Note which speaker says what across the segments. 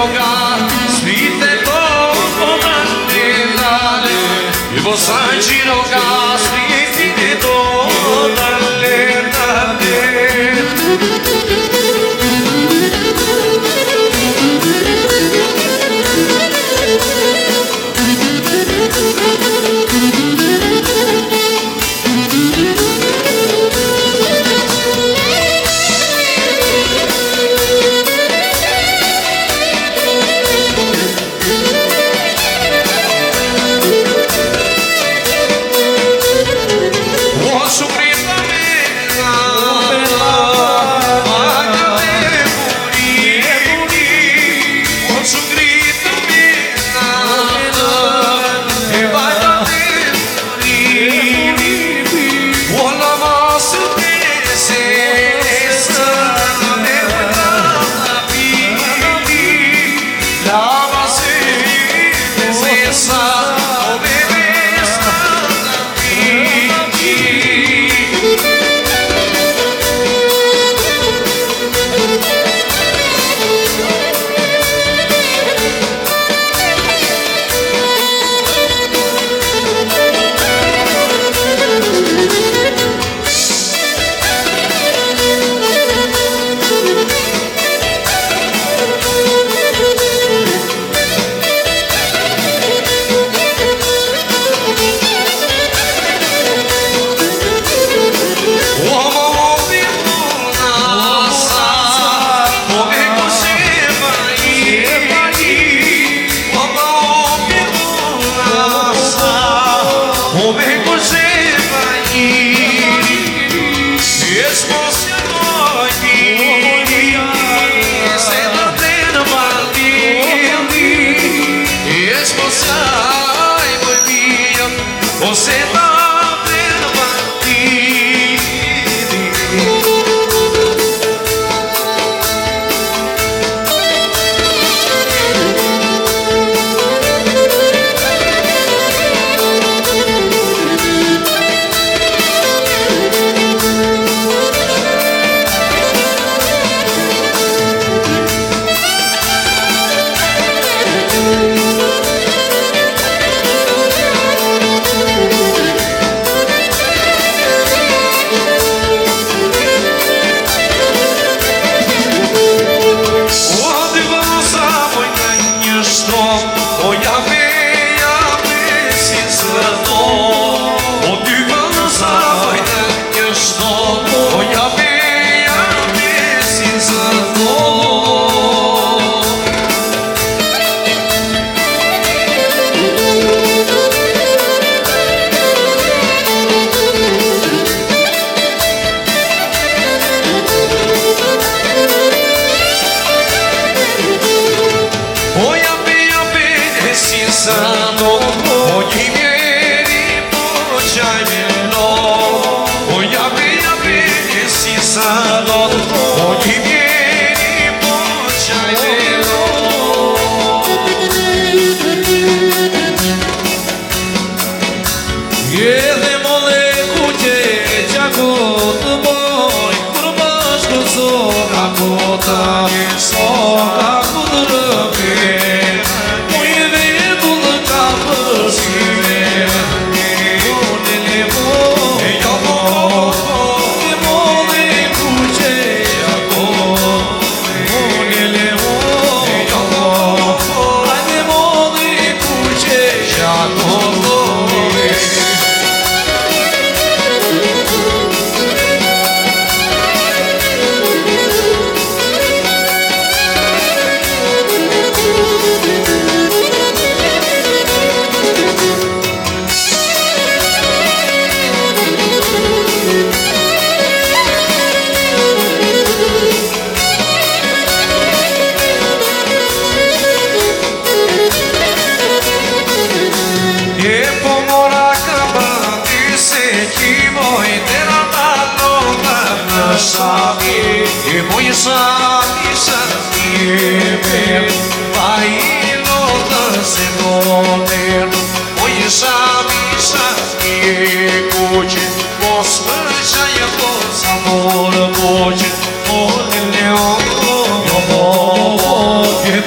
Speaker 1: roga, spite poco dalle, e possai roga, spite poco dalle.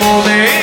Speaker 1: Amor,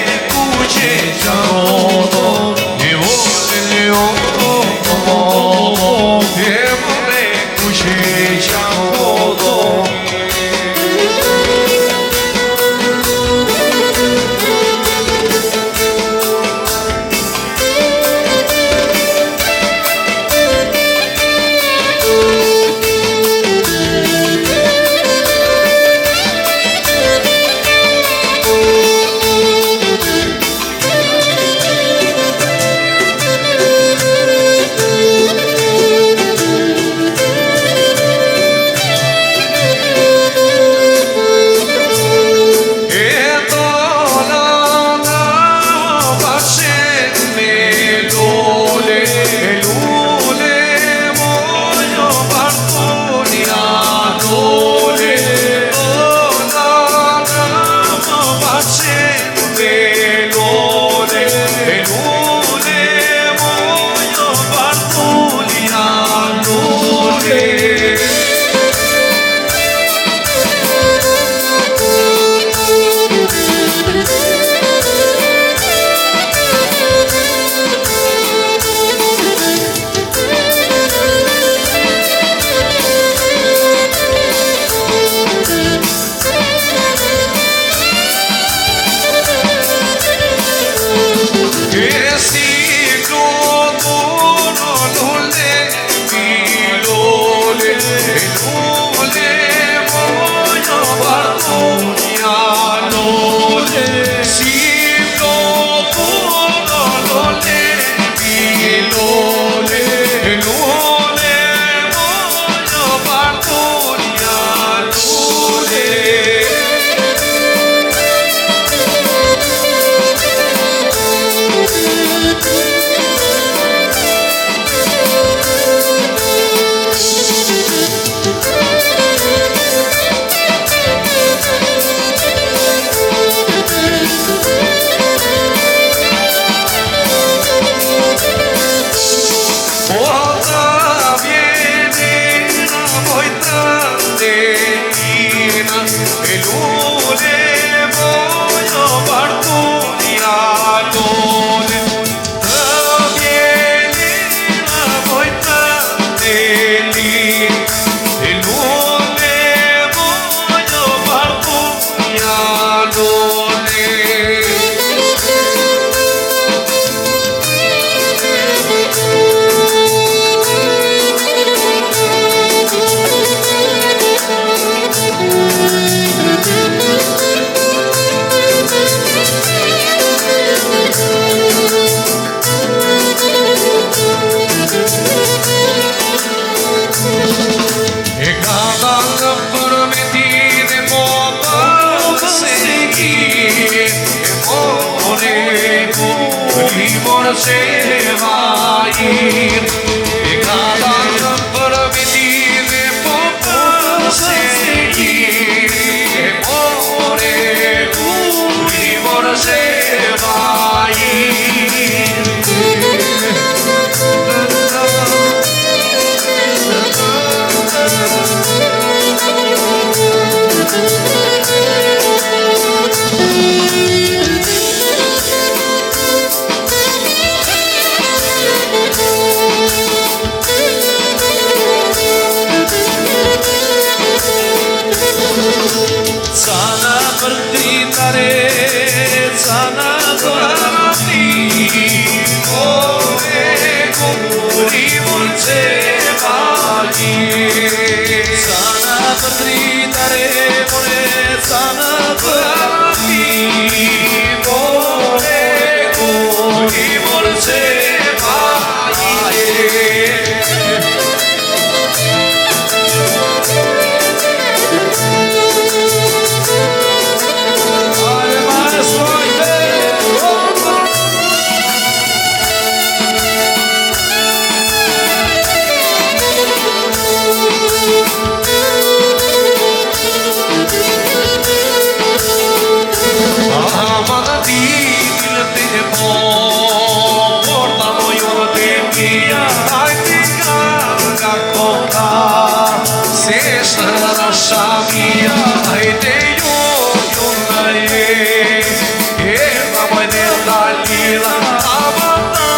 Speaker 1: vajin e ka dalë për vitive po përsejin e more uri morse vajin Sana për ditare, sana për ti ore kumuri morse vajin sana për ditare, more sana për ti ore kumuri morse vajin Shamia, haide yo nae, eva mane dalila, amata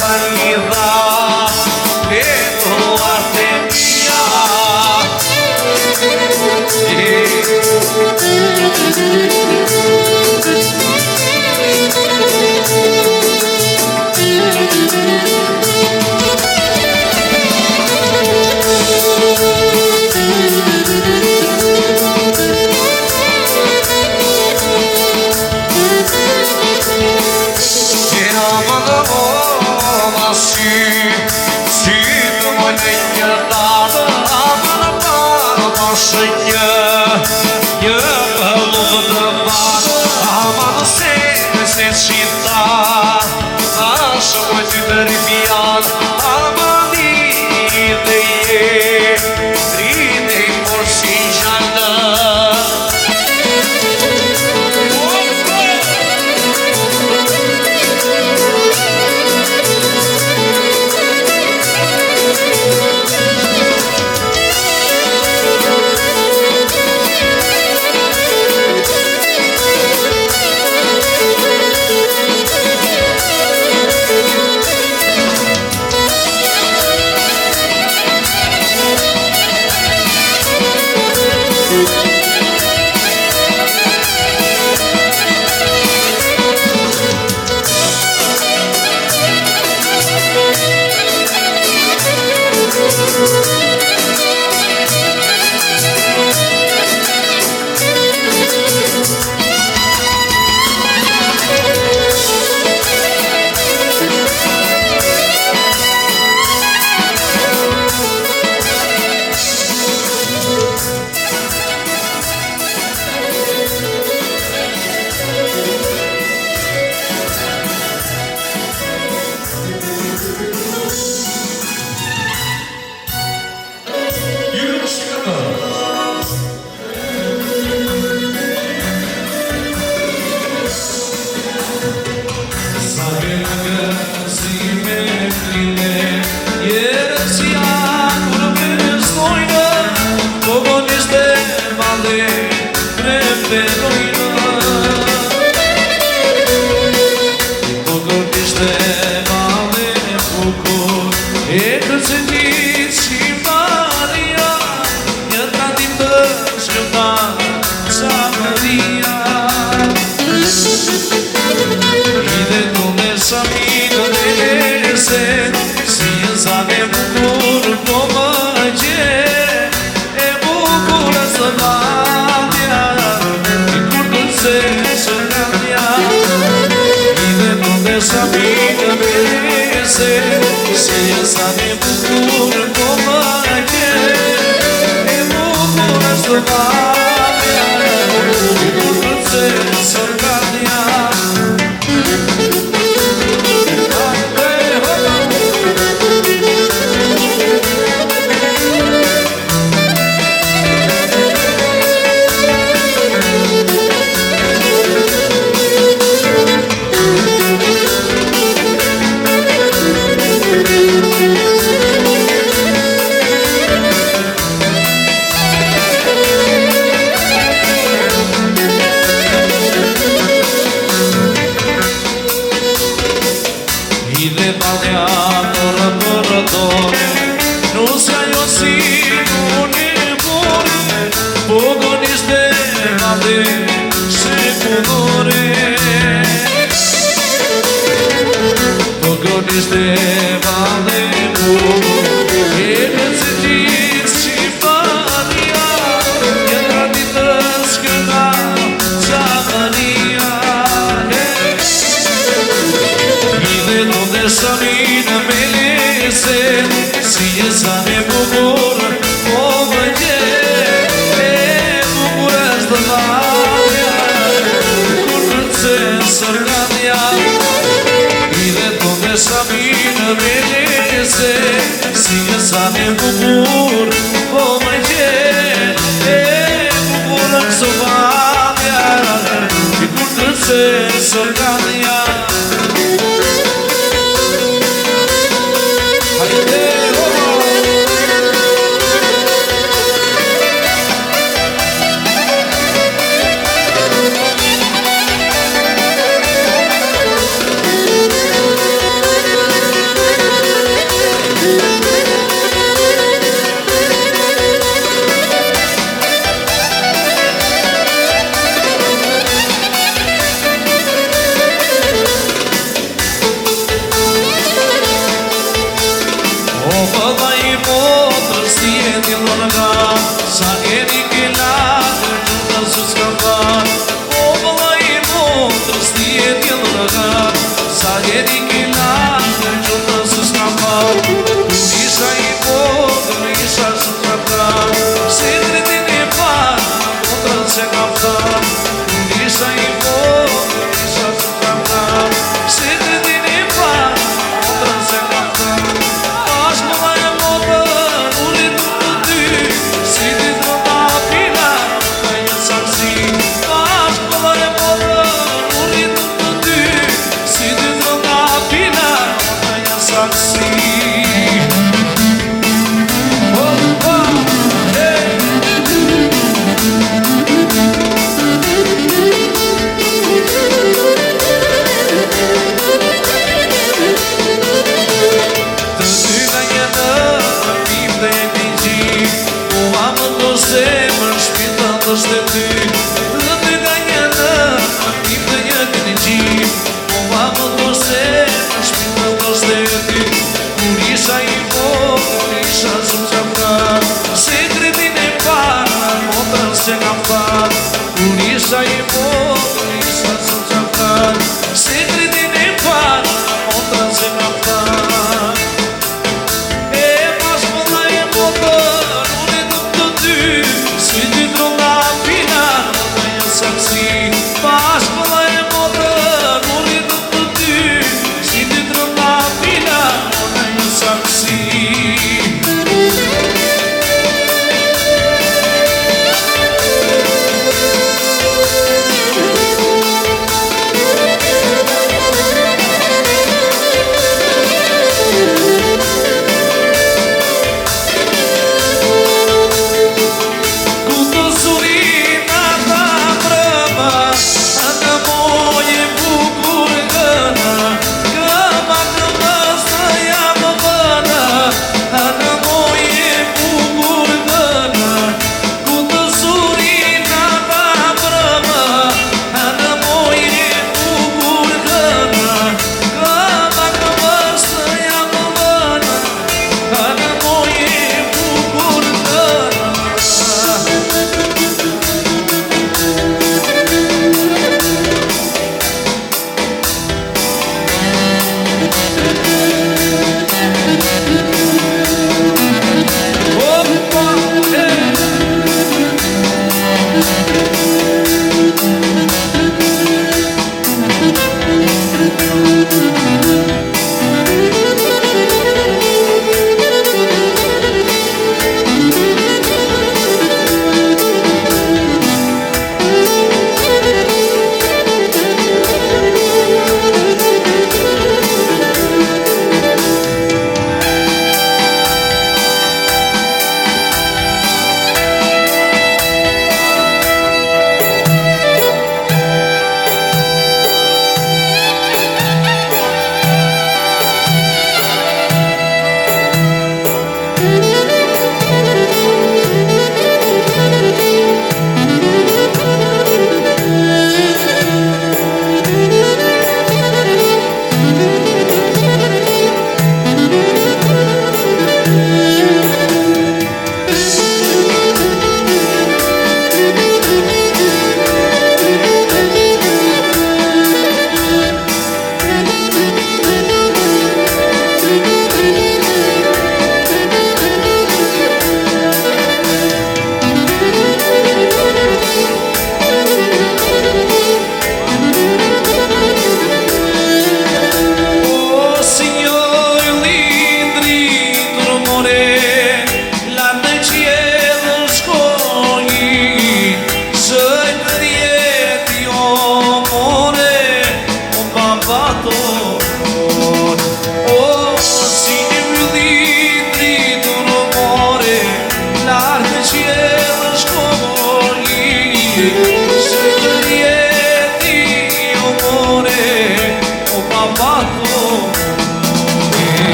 Speaker 1: dalila, eto artemia. Një pëllumë të varë Aman se qita Ashtë më ty të ripjan Aman i dhe je Drite i porsi gjallë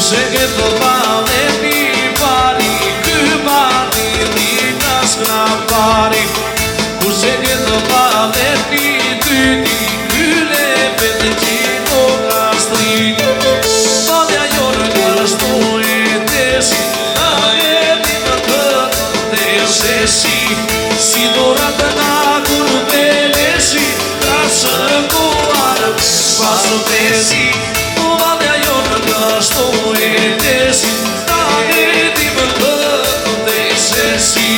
Speaker 1: se ke të bale mi pari, ky bani lina s'ka pari. Kurse ke të bale mi tyti, ky lepet e qino kastrit. Balja jonë kështu e tesi, a jeti më këtë të sesi. Si dorat na kur velesi, ka shëkuar pasu tesi. Balja jonë kështu e tesi, a jeti më këtë të sesi.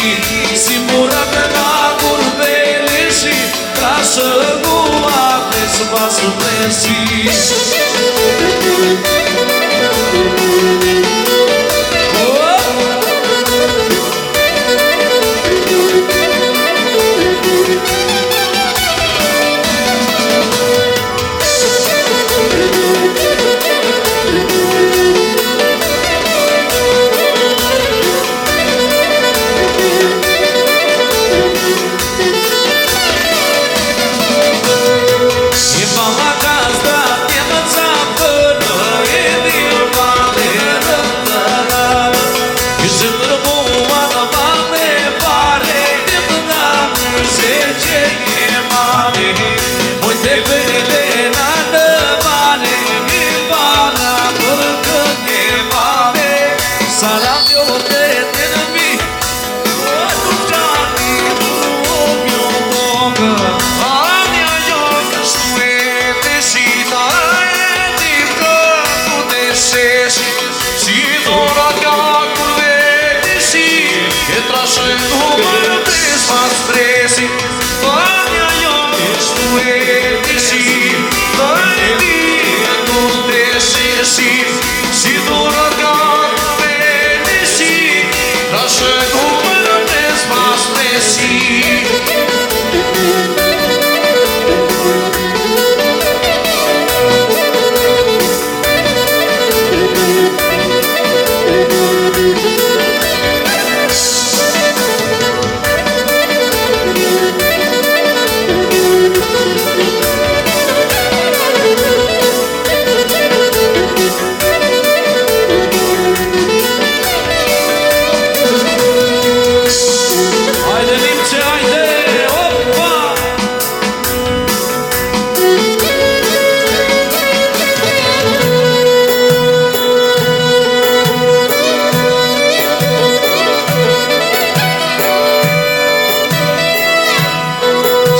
Speaker 1: Si dorat na kur velesi, ka shëkuar pasu tesi.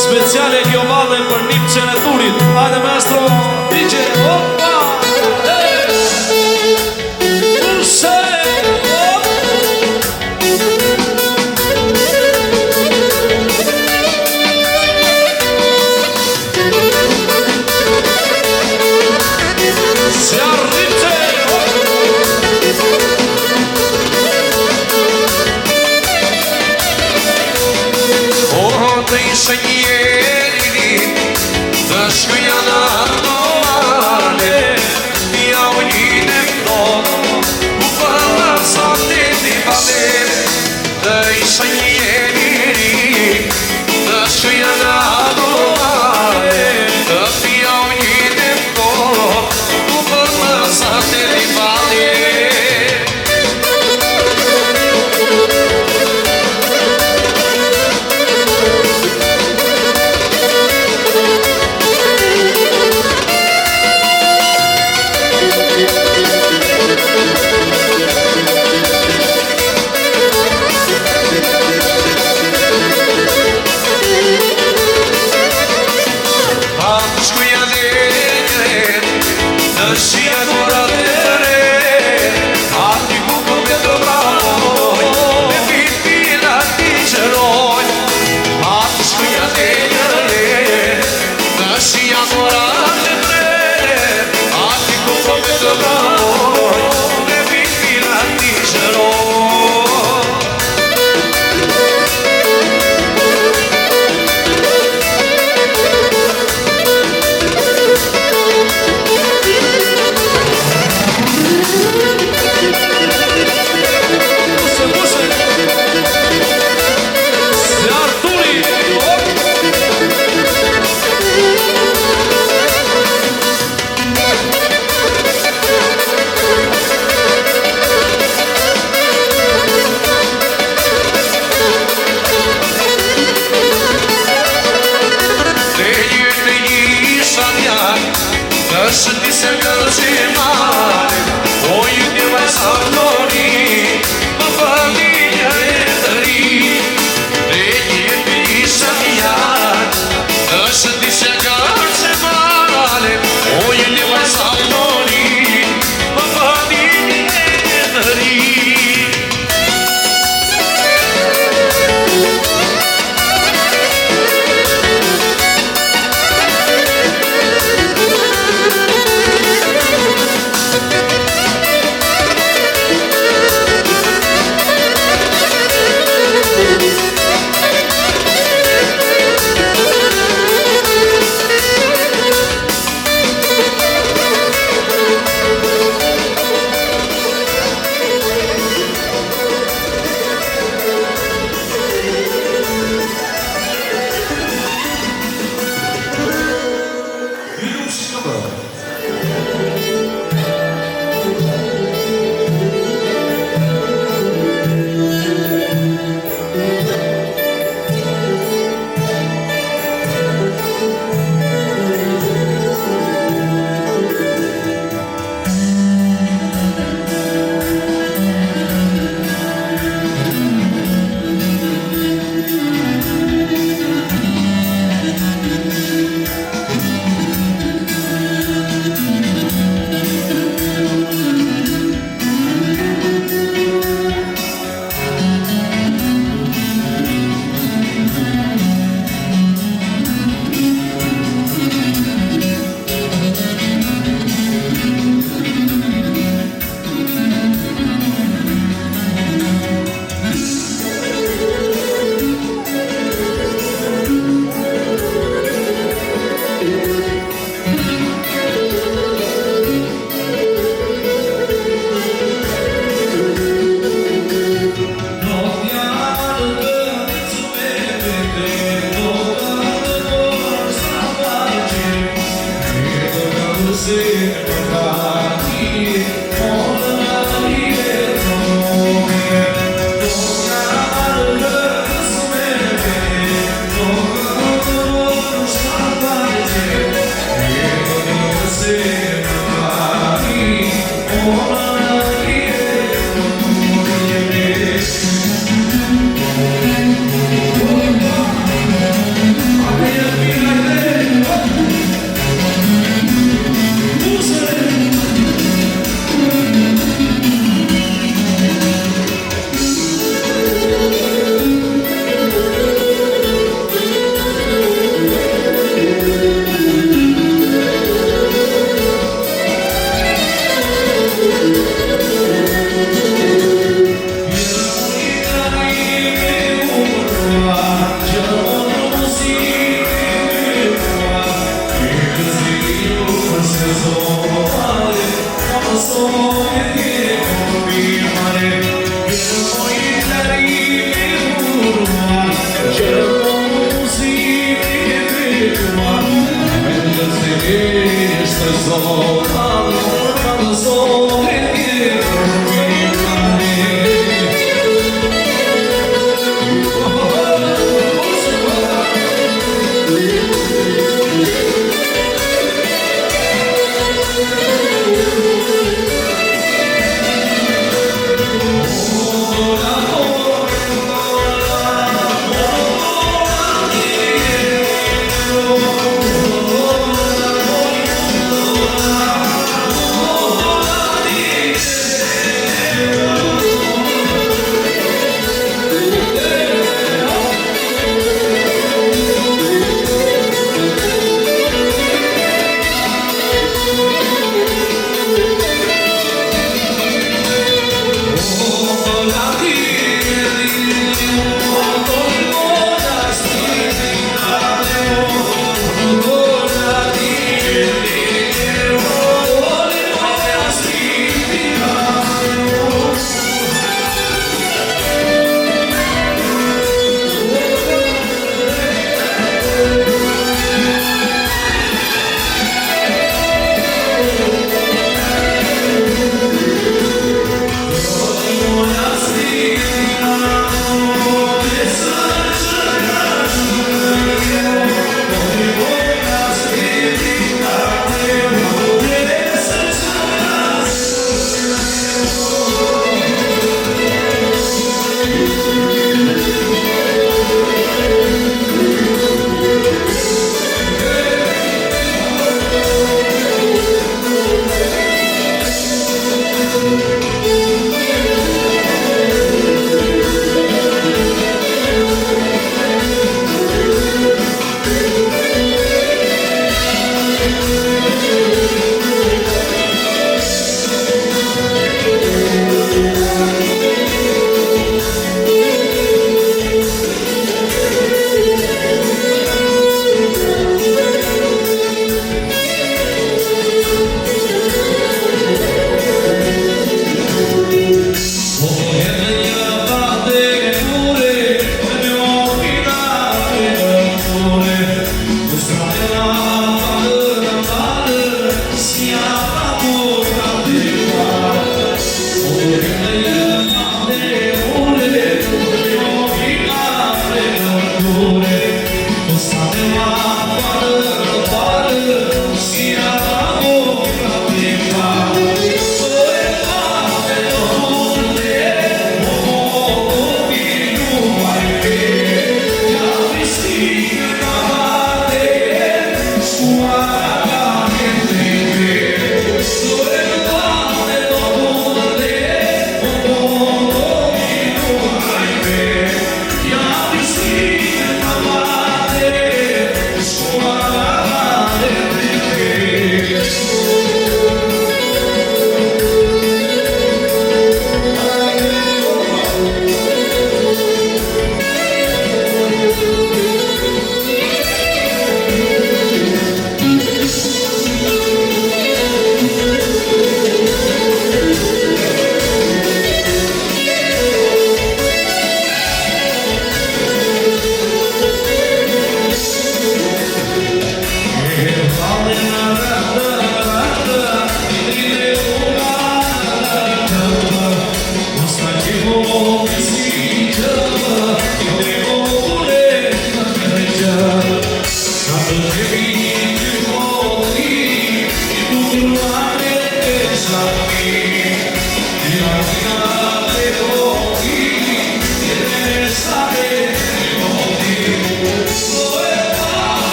Speaker 1: Speciale kjo madhe për Nipçen e Turit. Hajde maestro, DJ, opa! Use! Si arrivte! Oh, te ishe njeri, të shkuja në normale, ja u njën e këtonë, u përra sa të t'i bale. Të ishe njeri, të shkuja në normale, ja u njën e këtonë, u përra sa të t'i bale.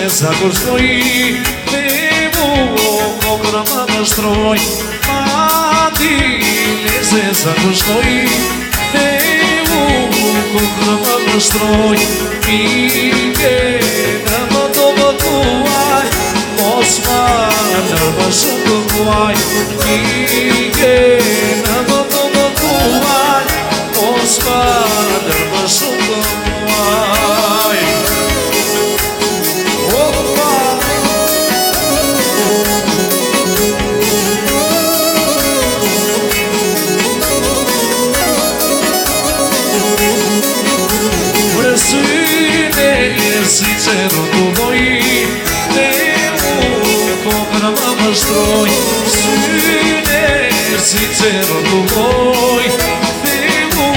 Speaker 1: sa kur shkoj te mu kokër më nështroj Madile se sa kur shkoj te mu kokër më nështroj Mike në më do më tuaj mos ma nërma shumë të muaj Mike në më do më tuaj mos ma nërma shumë të muaj Si që rotuloj Te mu kokër më mështroj Syne si që rotuloj Te mu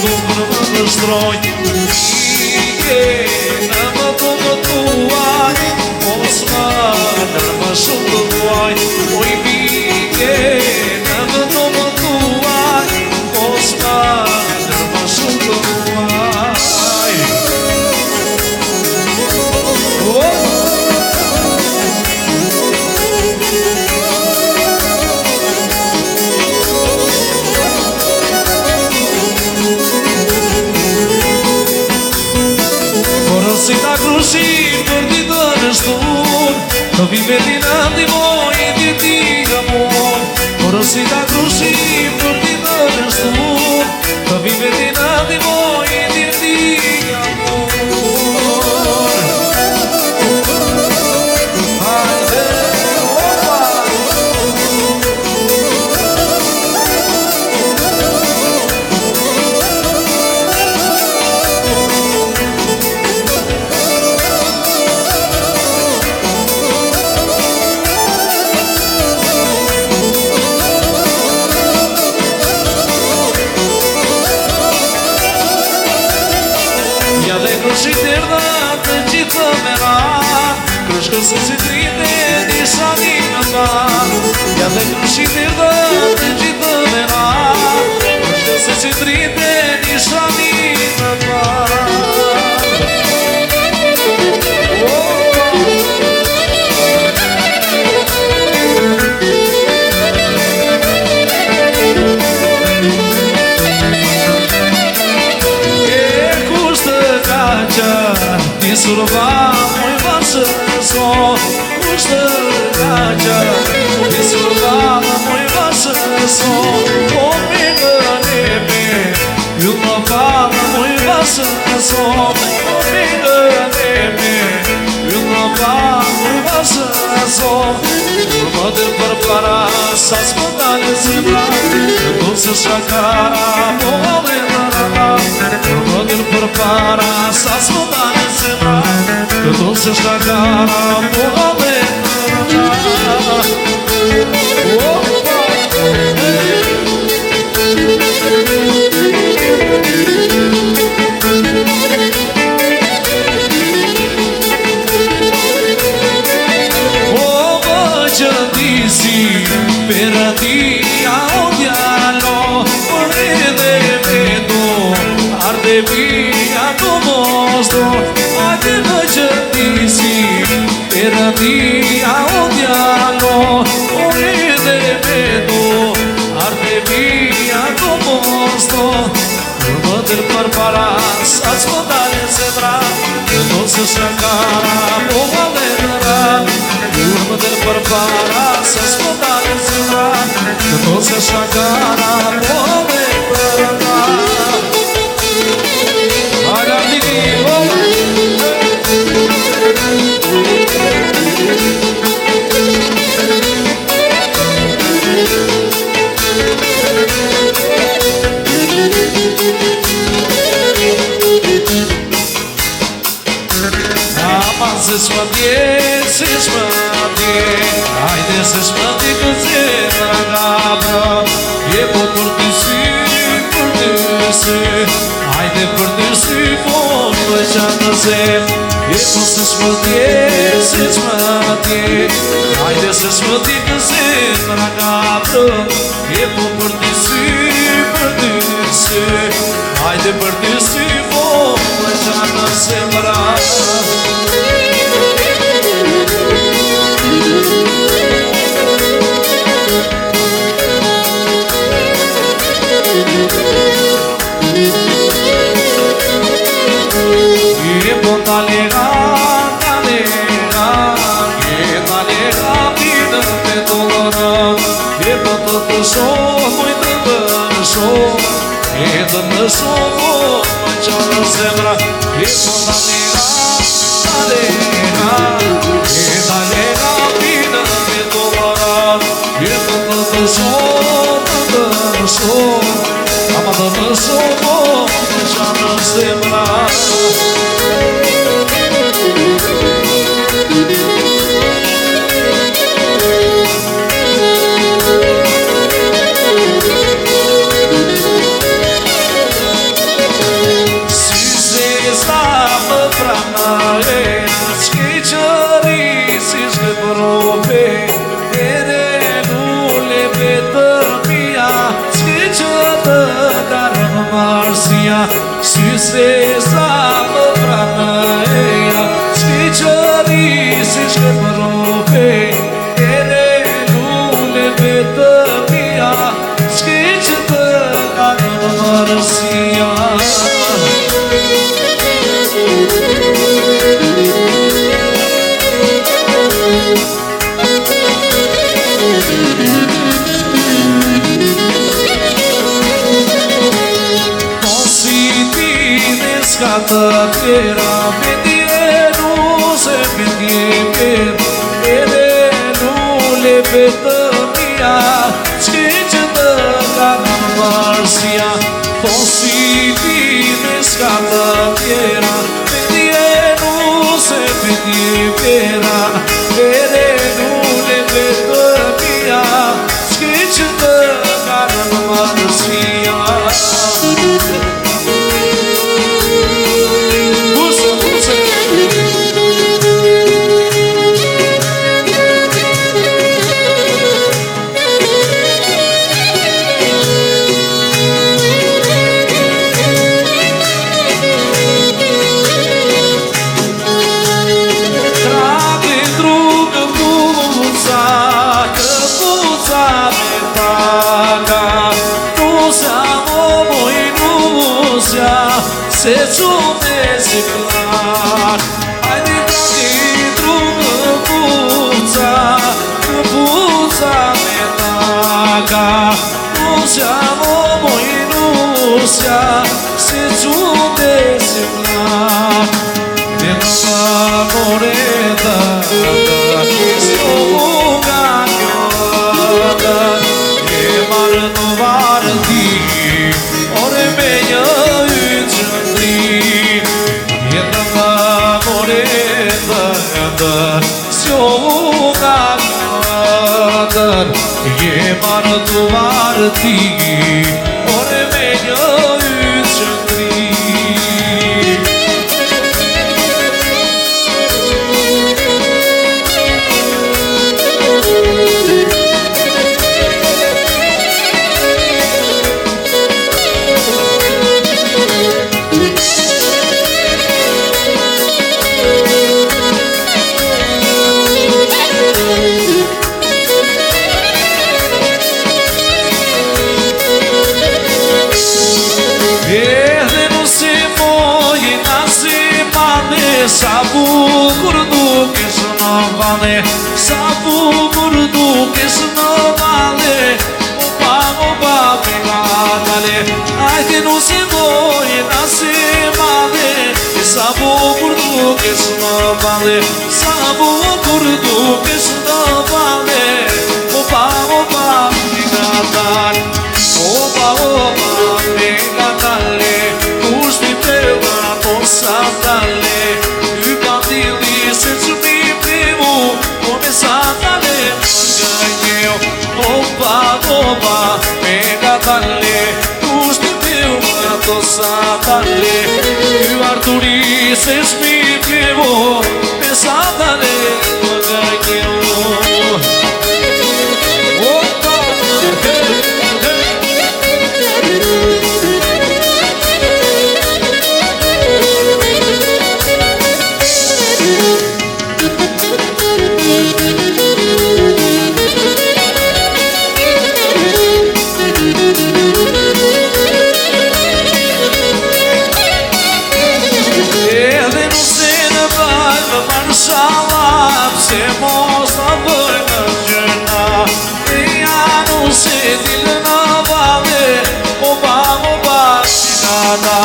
Speaker 1: kokër më mështroj Ike në më të më tuaj Mos ma nërma shumë të muaj Oj bike në më të më tuaj Mos ma nërma shumë të muaj Si ta krushim për ditë në shtur Të vime ti në ndimoj ti ti amor Por si ta krushim për ditë në shtur Të vime ti në ndimoj ti ti amor Hajde, opa Të gjithë me ranë Kërshkë se si trite Nisha një në banë Ja dhe kërshit të gjithë me ranë Kërshkë se si trite Nisha një në banë Surva moj vashë so Kushtë raja Surva moj vashë so O me në nebe Ju më bala moj vashë so O me në nebe Ju më bala moj vashë so Kur më dhe për para Sa s'më dalë zëra Këtu se shakara Po dhe në rara Kur më dhe për para Sa s'më dalë zëra Këtu se shakara Po dhe në rara Peradia o dialo Orede vedo Arde via tu mostro Ade në qëndisi Peradia o dialo Orede vedo Arde via tu mostro Kur më del për para Sa s'mo dale zemra Këto se shakara Po vale nëra Kur më del për para Sa s'mo dale zemra Këto se shakara Po vale nëra Hajda tiki Se s'mëndje, se s'mëndje Hajde se s'mëndje këtë zemra nga bra Je po për të sy, për të sy Hajde për të sy, po në qanë në zem Je po se s'mëndje, se s'mëndje Hajde se s'mëndje këtë zemra nga bra Je po për të sy, për të sy Hajde për të sy, po në qanë në zemra talega, bine pe doloră, e tot somul de băso, e de somul ceară semra, e talega, bine pe doloră, e tot somul de băso, am de somul ceară semra. Süse sală vranaia, Scicării se-și rope, Ele nu le vedă mia, Scicătă ca mărsia. Scată piera, vedie nu se vedie, ele nu le vedă mia, Scicătă ca mărsia. Posibile scată piera, vedie nu se vedie, ele nu le vedă mia, Scicătă ca mărsia. Se ciumezi clar, hai de drum căpuța metaga, nu siamo voi nusia, se ciumezi clar, de moreta, sioga gioda, e marnovardi, ore meglio. E martuvarti, ore meglio uçundri. Sa bucur duke să nu vale, sa bucur duke să nu vale, opa pe gatale, hai că nu se voie, n-a se male, sa bucur duke să nu vale, sa bucur duke să nu vale, opa pe gatale, opa pe gatale, tu știi pe la posa tale. Opa, pega dalle, tu știu mă satale, tu Arturi se spievo, pe satale mă găiu. Opa, hajde mos të bëjmë gjëna. Eja nuk se dilë në vale, oba nada.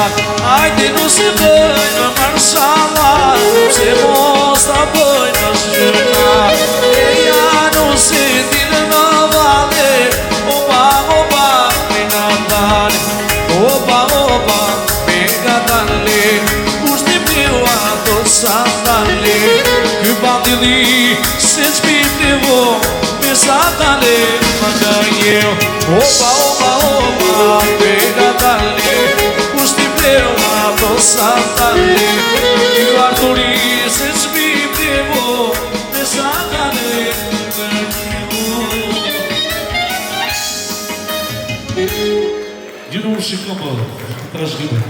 Speaker 1: Hajde nuk se bëjmë marshala, se mos të bëjmë gjëna. Eja nuk se dilë në vale, oba nada. Oba dale, kushti piu ato sa dale. Ky bandili se ç'piti vo, me sa dale më ka jeu. Oba, pega dale, kushti piu ato sa dale. Ky arduri se ç'piti vo, me sa dale më ka jeu. Ju nuk shikon më, trashëgime.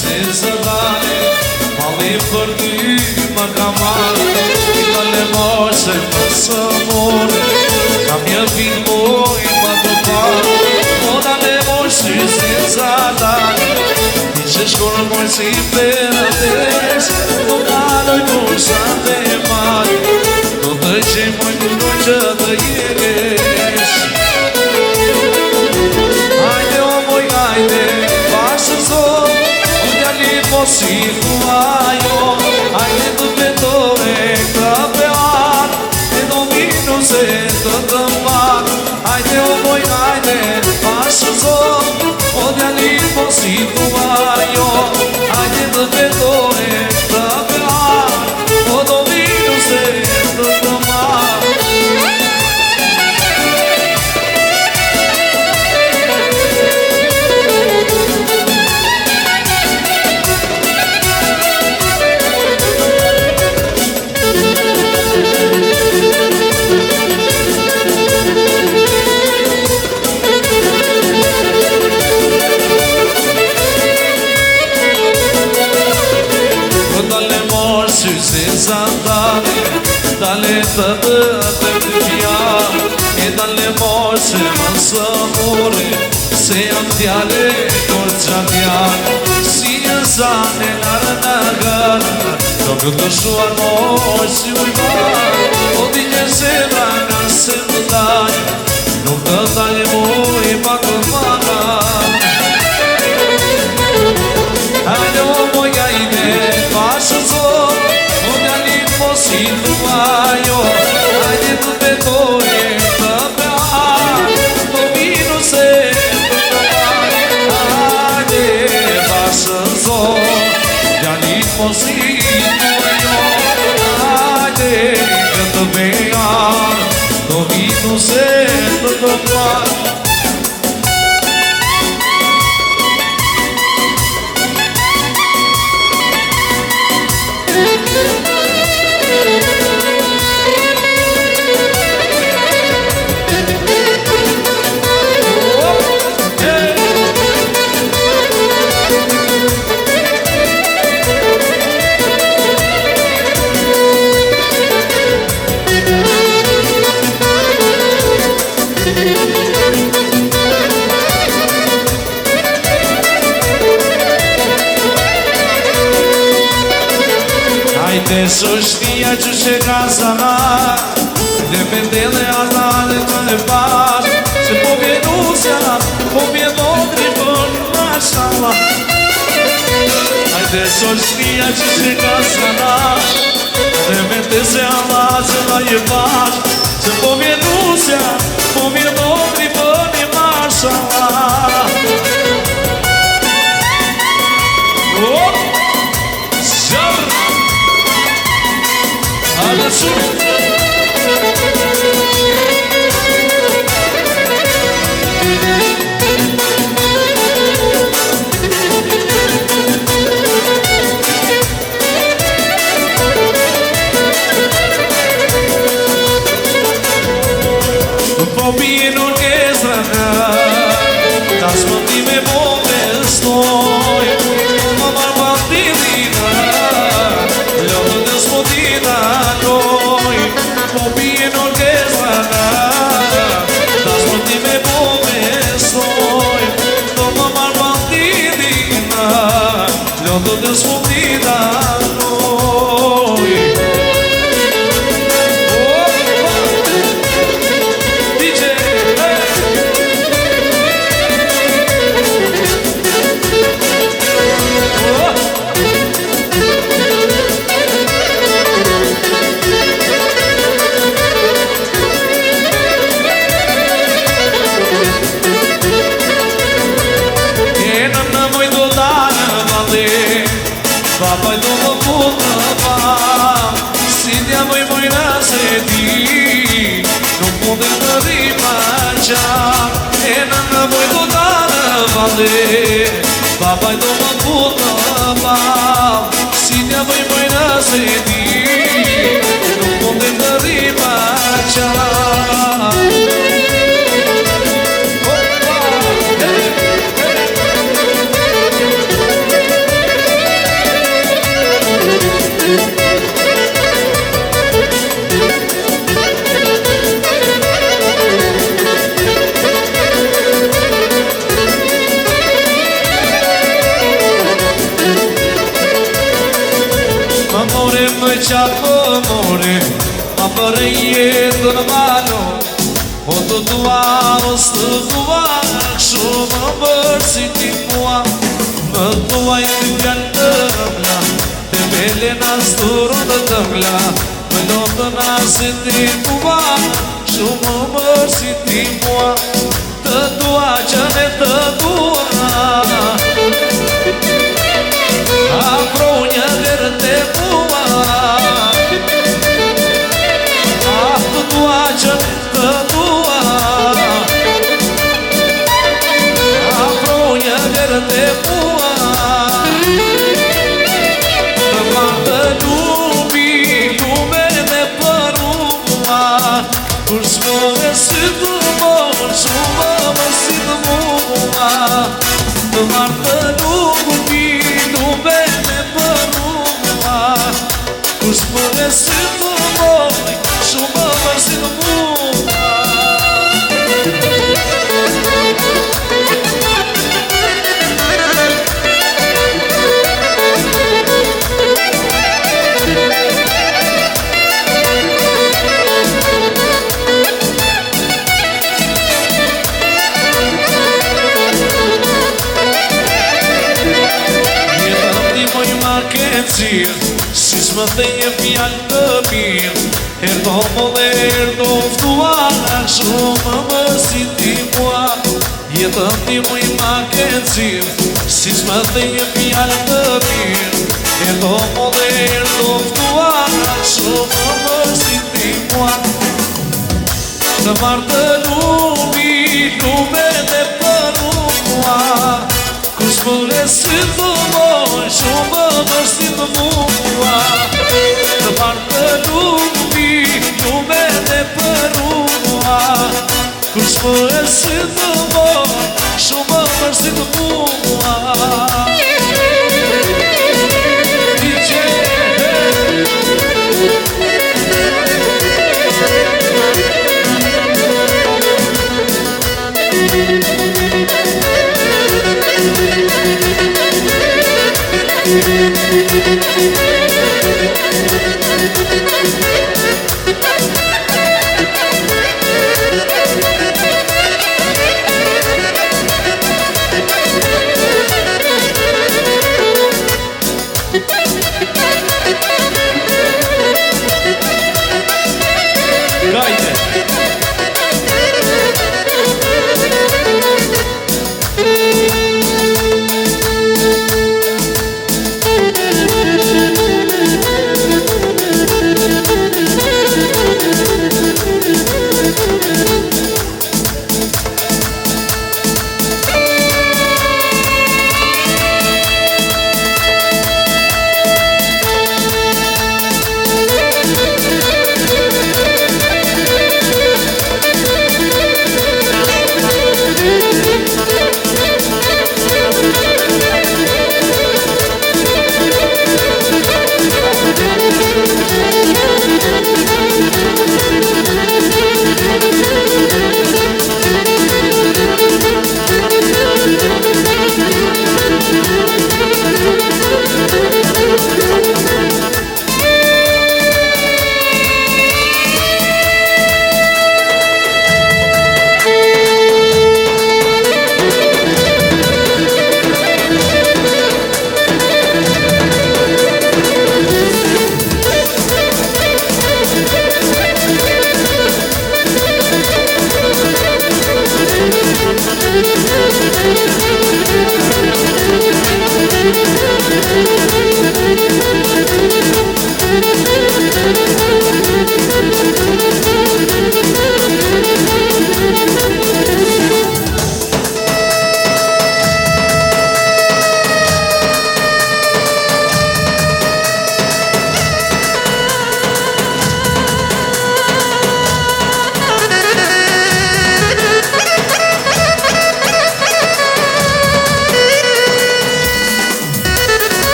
Speaker 1: Se zëdane, mali për ty më ka marrë. Ila le moshe më së more, kam një vinë moj më të parë. Oda le moshe se zëdane, ti që shkonë moj si përëndes. Do kaloj kursa dhe marë, do të që moj kërgoj që të jesh. Hajde o moj hajde, bashkë zonë, si tuajo, hajde të betore këtë pear, e do vinu se të të mar. Hajde o moj hajde, bashkë zot, o djali po si tuajo, hajde të betore këtë pear, o do vinu se të të mar. Dale të bëtë të pja, e dale moshe më së more, se jam tjale kur qatjan. Si një zane nërë në gërë, do këtë shuar moshe si ujman. O di një zemra nga se më dajë, nuk të dale moj pa këmana. Hajde o moj hajde, bashkë zot, o djali po si tuajo, hajde të betore të pear, do vinu se të mar. Hajde bashkë zot, djali po si tuajo, hajde këtë pear, do vinu se të mar. Hajde soshtia që që ka sana, dhe me tele alale të e bashkë, se po vjenusja, po vjenodri për mashallah. Hajde soshtia që që ka sana, dhe me tele alale të e bashkë, se po vjenusja, po vjenodri për mashallah. Po bie në orkestra vale Babaj do më putë mam Si t'ja bëj mëjnë se ti Nuk mundin të rima qa Më qatë më more Ma përre jetën malo O të dua, o së të dua Shumë më bërë si ti mua Më dua i të pjanë të rëmla Të bele në sturën të të mla Më lotë në si ti mua Shumë më bërë si ti mua Të dua që ne të dua Afro një verë të mua Të dua që të dua Afro një verë të mua Të ma të lupi, lume dhe përua Kur s'more si të morë, shumë më si të mua Të ma të lupi, lume dhe përua Kur s'more si të morë, shumë më si të mua Si s'më thejë fjallë të mirë Erdo më dhe erdo ftua Shumë më si ti mua Jetën ti muj ma këncirë Si s'më thejë fjallë të mirë Erdo më dhe erdo ftua Shumë më si ti mua Të marrë të lumi Lume dhe përua Kus mëre si të moj Shumë më si të mua Të marrë të lumi Lume dhe përua Kus mëre si të moj Shumë më si të mua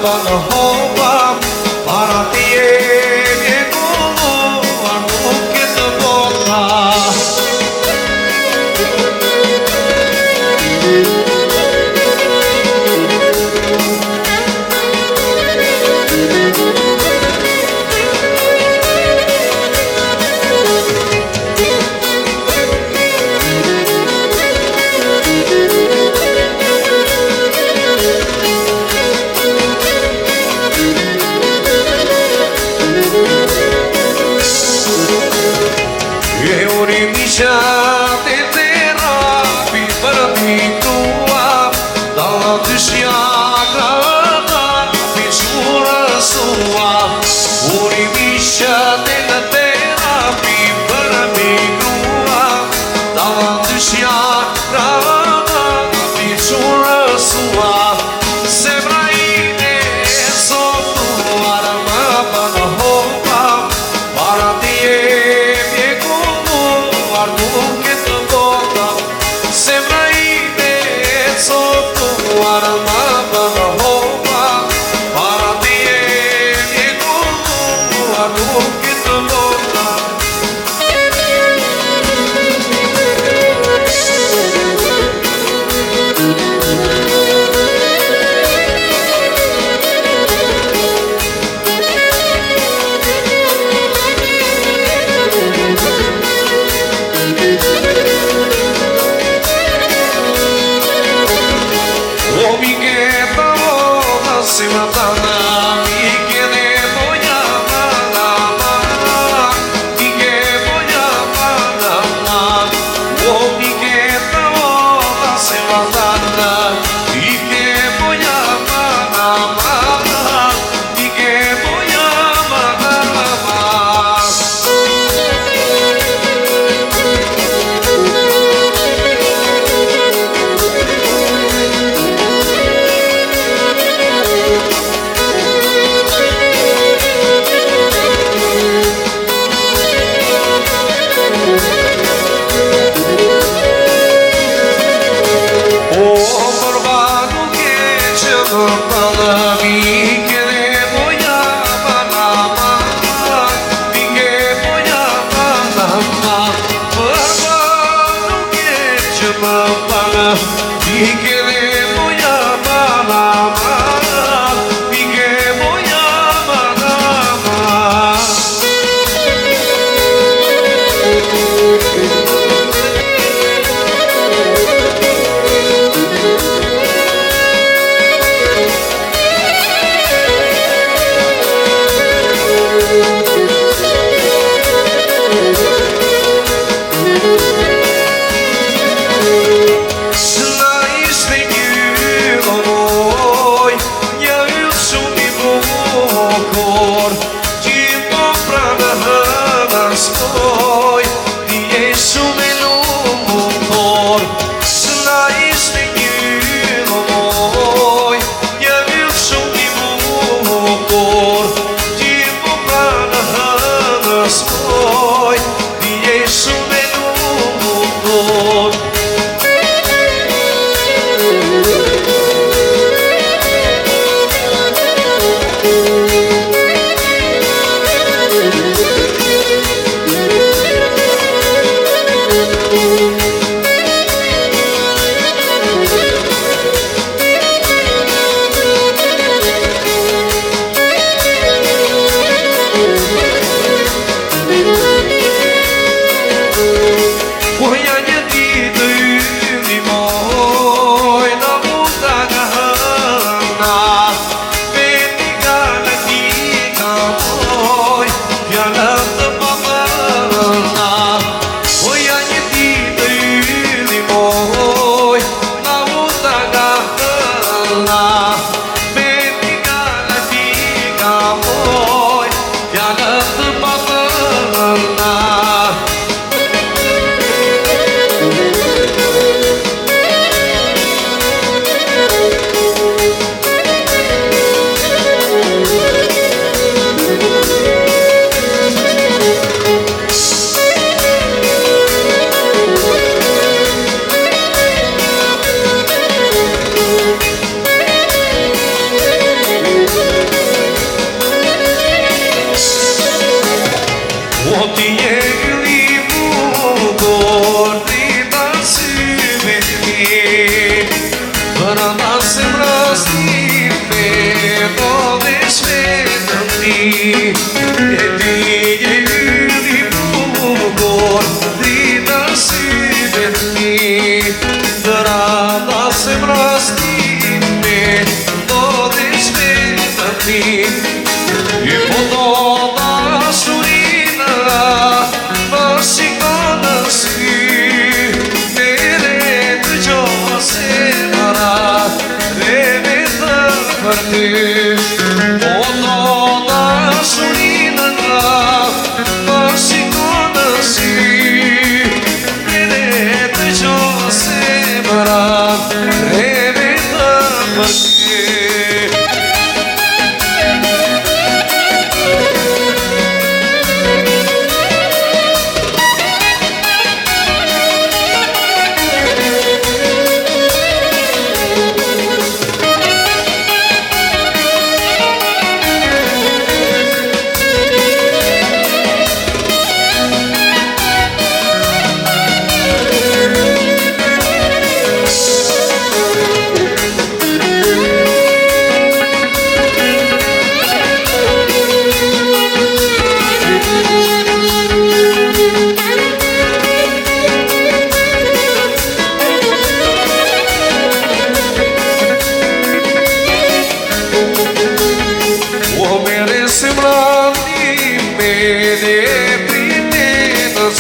Speaker 1: në hopa, para ti e mjekulluar nuk e të bota. Mishat e të rapi për pitua, da të shjakra rapi shurë sua. Uri mishat e të rapi për pitua, da të shjakra rapi shurë sua. Zemra ime sotuar më për hopa, para ti e nuk e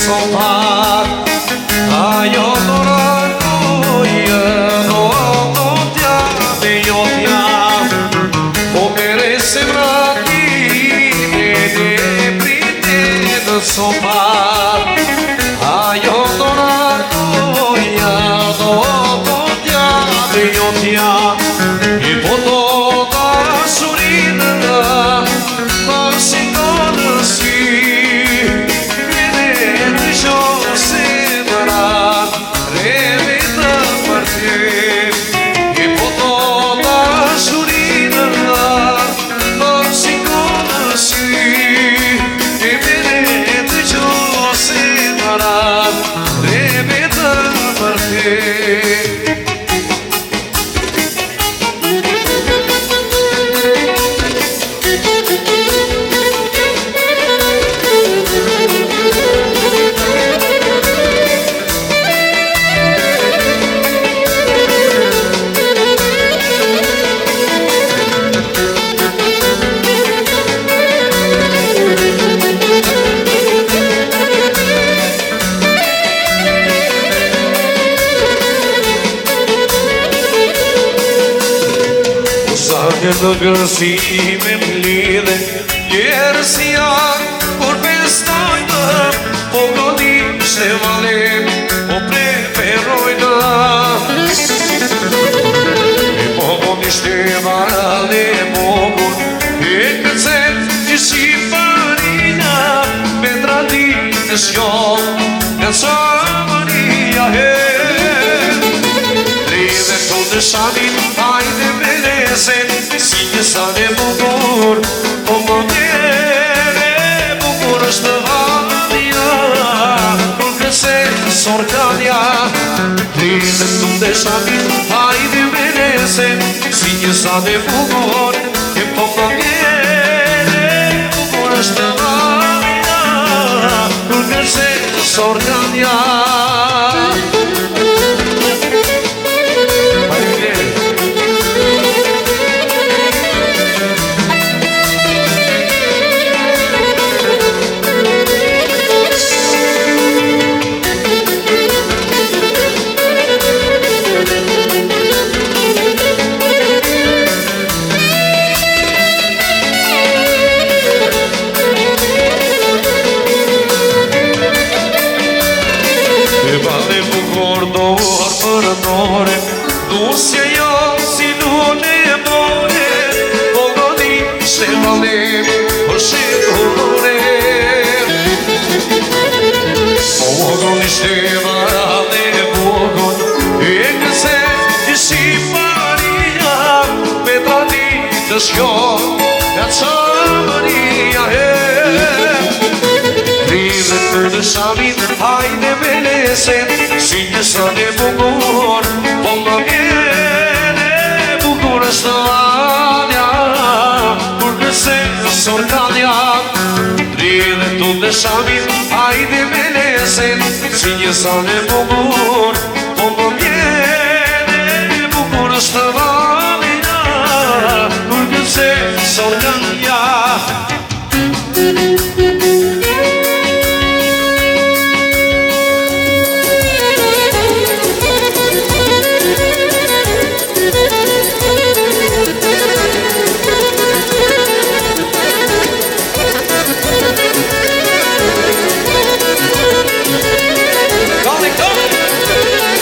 Speaker 1: sopat ajo doragojë do t'ja dhe jo t'ja po mere se mrakime dhe prite në sopat ajo doragojë do t'ja dhe jo t'ja e po do dashurinë ma shikon në sy Në gërësime m'lidhe Gjerësia kur festojnë Po godin shte valem Po preferojnë E po godin shte valem E këtëset që shqiparina Me tradit të shjon Në qamëria Drive të dëshanin Hajde me lesen Si një sane bukur Po më mjere bukur është valja Kur këse sorkanja Drive të dëshanin Hajde me lesen Si një sane bukur Po më mjere bukur është valja Kur këse sorkanja Dusje jo si lune e more Po godin shte valem Po shqetore Po godin shte valem E këse që shqiparia Me tradit të shjon Nga qamëria Rive të dëshamin Hajde me lesen Si një sane bukur Po më mjene bukur është valja Kur këse sorkanja Rive të dëshamin Hajde me lesen Si një sane bukur Po më mjene bukur është valja Kur këse sorkanja Come on.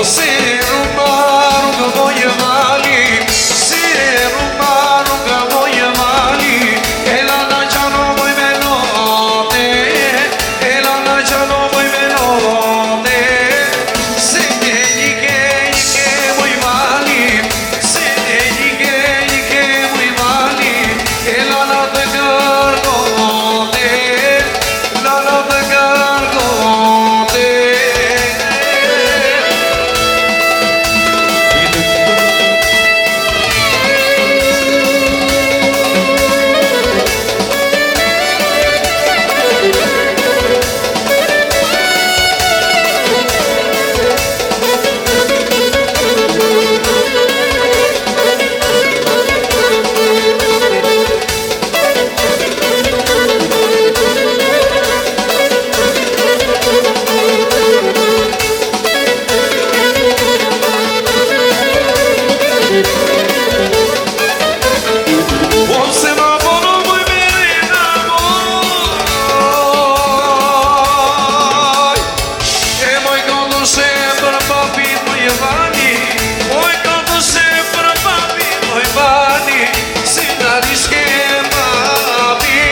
Speaker 2: Você não para, não vou levar.
Speaker 1: moj vani, moj ka të se për papi, moj vani, si në rishke papi,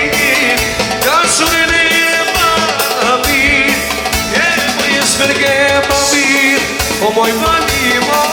Speaker 1: ka shurin e papi, e moj sperke papi, o moj vani, moj.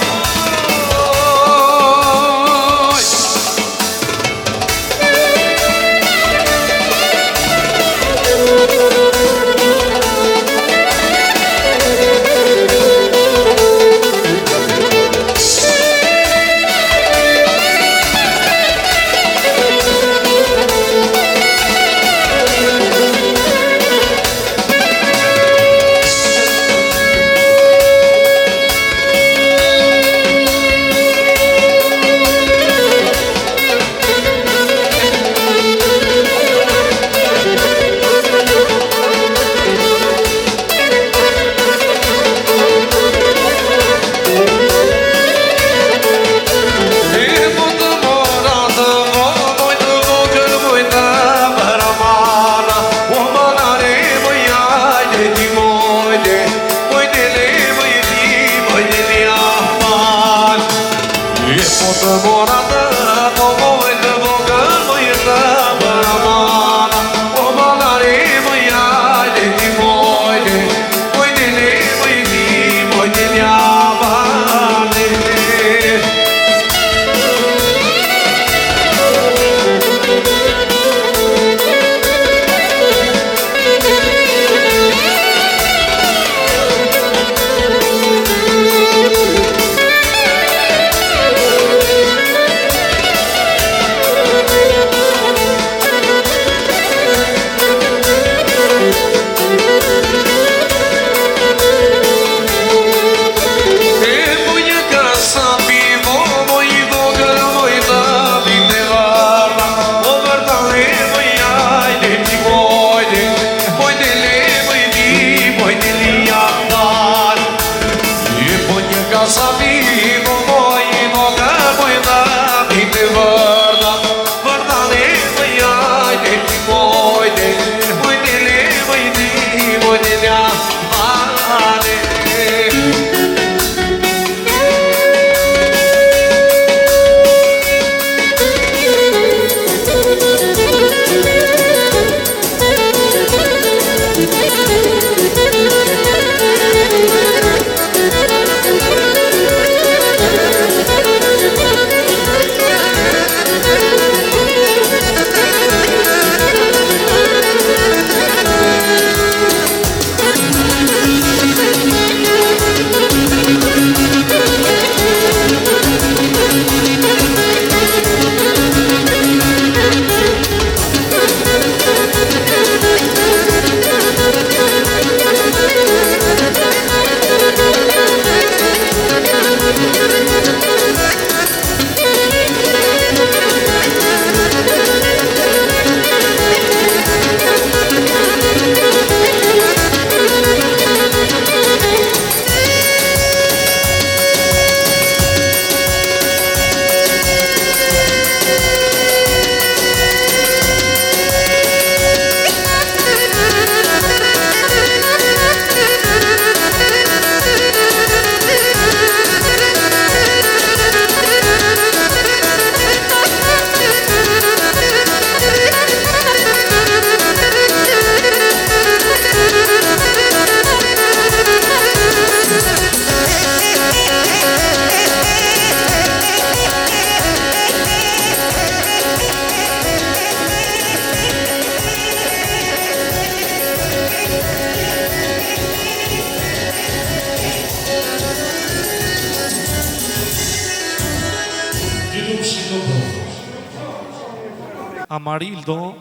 Speaker 2: Amarildo,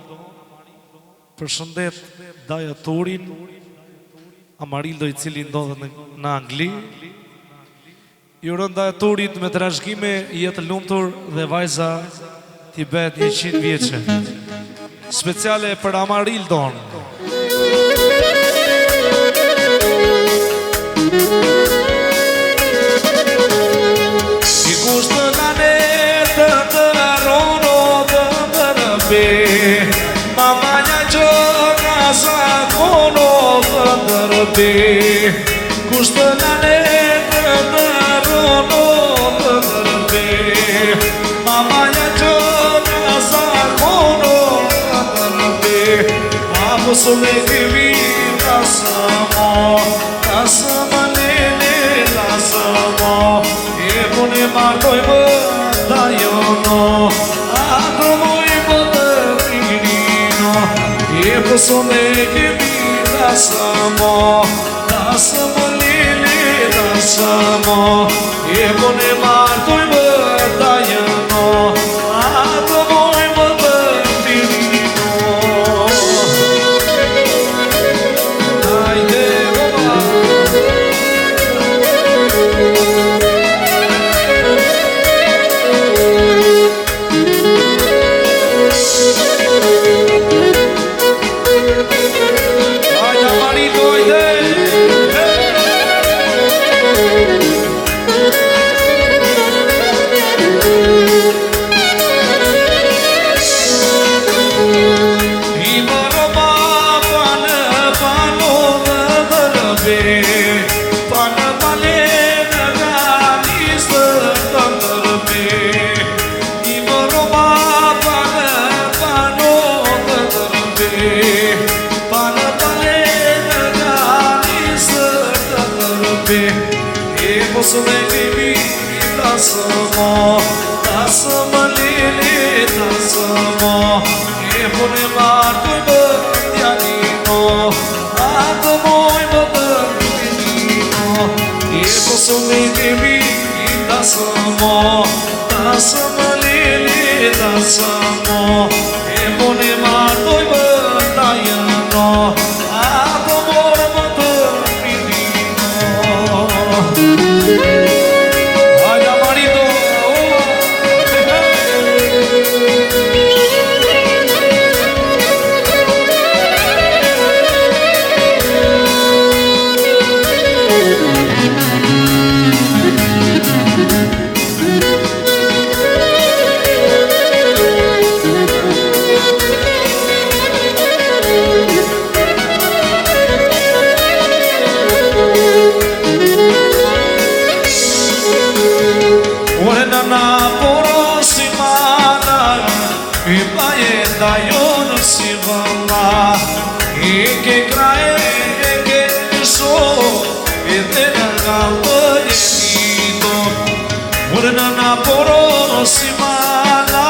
Speaker 2: përshëndet Dajatorin, Amarildo i cili ndodhet në Angli. Ju rënë Dajatorit me trashëgime jetë lumtur dhe vajza t'i bet 100 vjeçe. Speciale për Amarildon. I kushtë në netë të rono të mërëbe, mama një që nga zakono të mërëbe, kushtë në netë të
Speaker 1: sole kimi lasamo, lasamo lele lasamo, e pune martoi bătaiono, adromoi bătătinino, e sole kimi lasamo, lasamo lele lasamo, e pune martoi bătaiono, adromoi bătătinino. Sole kimi lasamo, lasamo lele lasamo, e pune martoi bătianino, adamoi bătătinino, e sole kimi lasamo, lasamo lele lasamo, e pune martoi bătianino, adamoi bătătinino. Vaya marito, na porosimana e paeta io non si va là e che crae e che so e te na galto ora na porosimana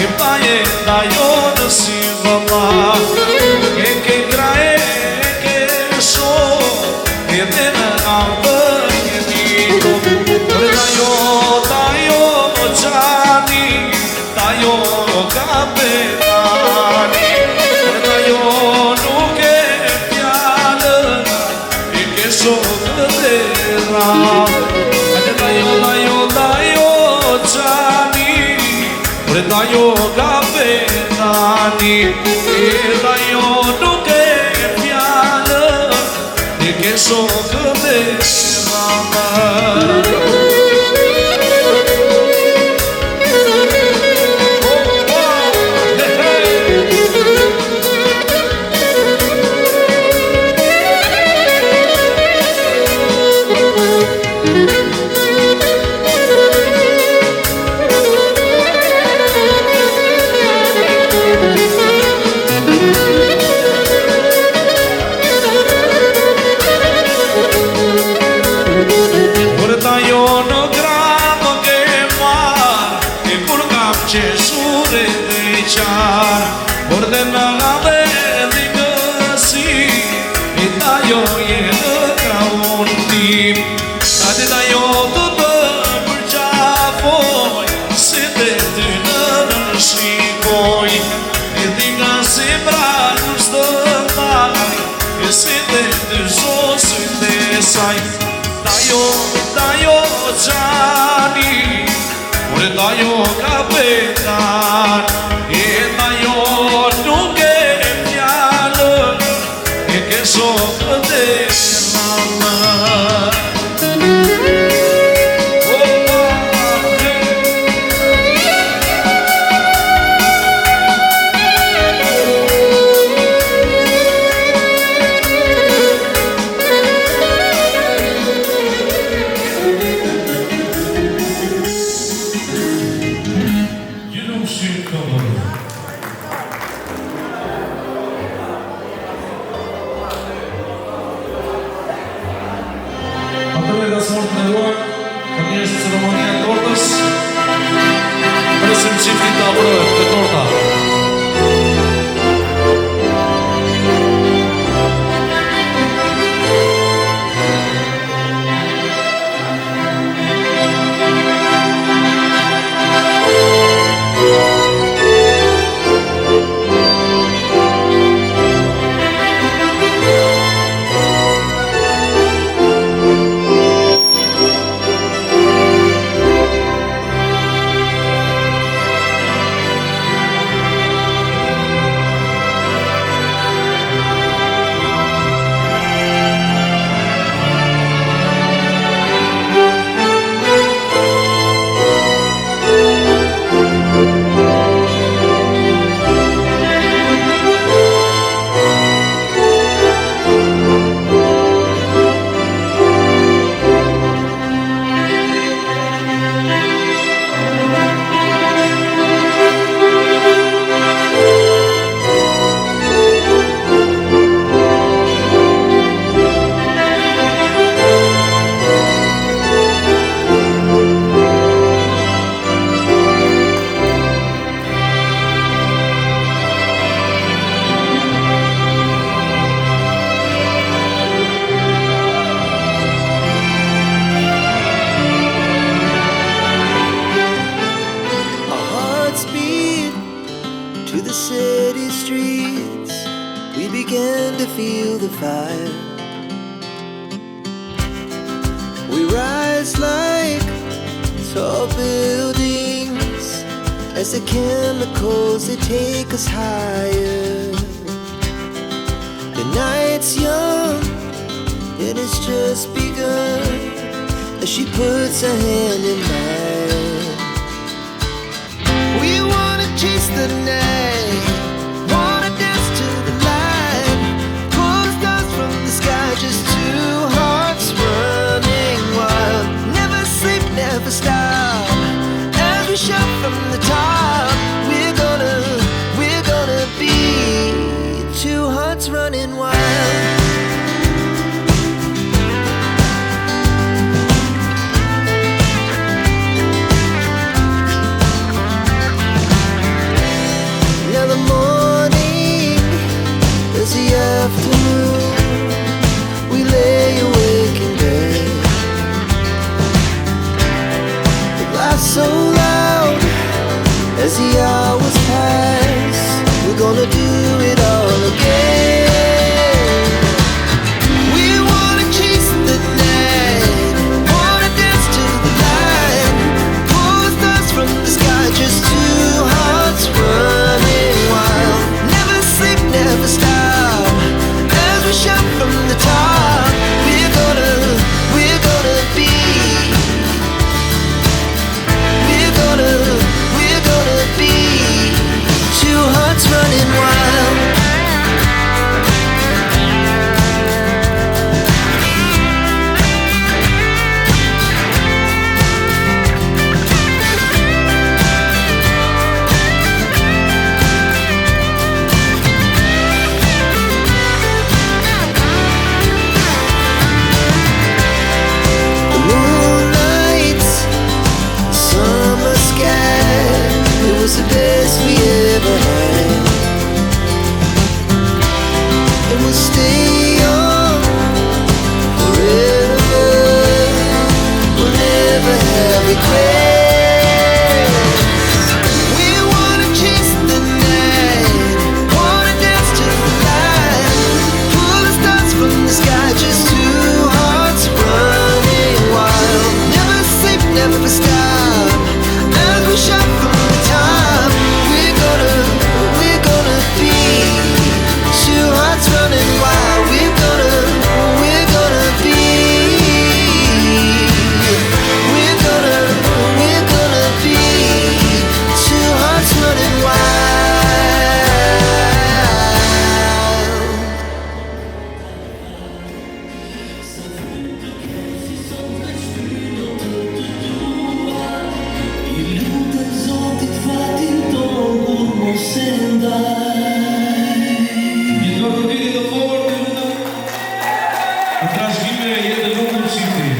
Speaker 1: e paeta io non si va là e che crae e che so e te na galto Tayo kapetani, tayo nuke pyale, ike sokdera. Tayo chani, tayo kapetani, tayo nuke pyale, ike sokdera. Tayo chani, tayo kapetan, tayo nuke pyale, ike sokdera.
Speaker 3: You don't see it coming.
Speaker 2: smurë të nëruar, të njështë ceremonia e tortës, presim qiftin të aprohet të torta.
Speaker 3: To the city streets, we began to feel the fire. We rise like tall buildings as the chemicals, they take us higher. The night's young and it's just begun as she puts her hand in mine. We wanna chase the night, wanna dance to the light, pull stars from the sky, just two hearts running wild. Never sleep, never stop, as we shout from the top. We're gonna be two hearts running wild. We lay awake in bed. The laughs so loud as the hours pass. We're gonna do it all again. We wanna chase the night, wanna dance to the light, pull the stars from the sky, just two hearts running wild. Never sleep, never stop, we shout from the top. We're gonna be. We're gonna be two hearts running wild. The best we ever had, and we'll stay young forever. We'll never have regrets. We wanna chase the night, wanna dance to the light, pull the stars from the sky, just two hearts running wild. Never sleep, never stop, as we shout from the top. We're gonna be two hearts running wild. We're gonna be. We're gonna be two hearts running
Speaker 2: Në trashëgime jetë lumë shqipti.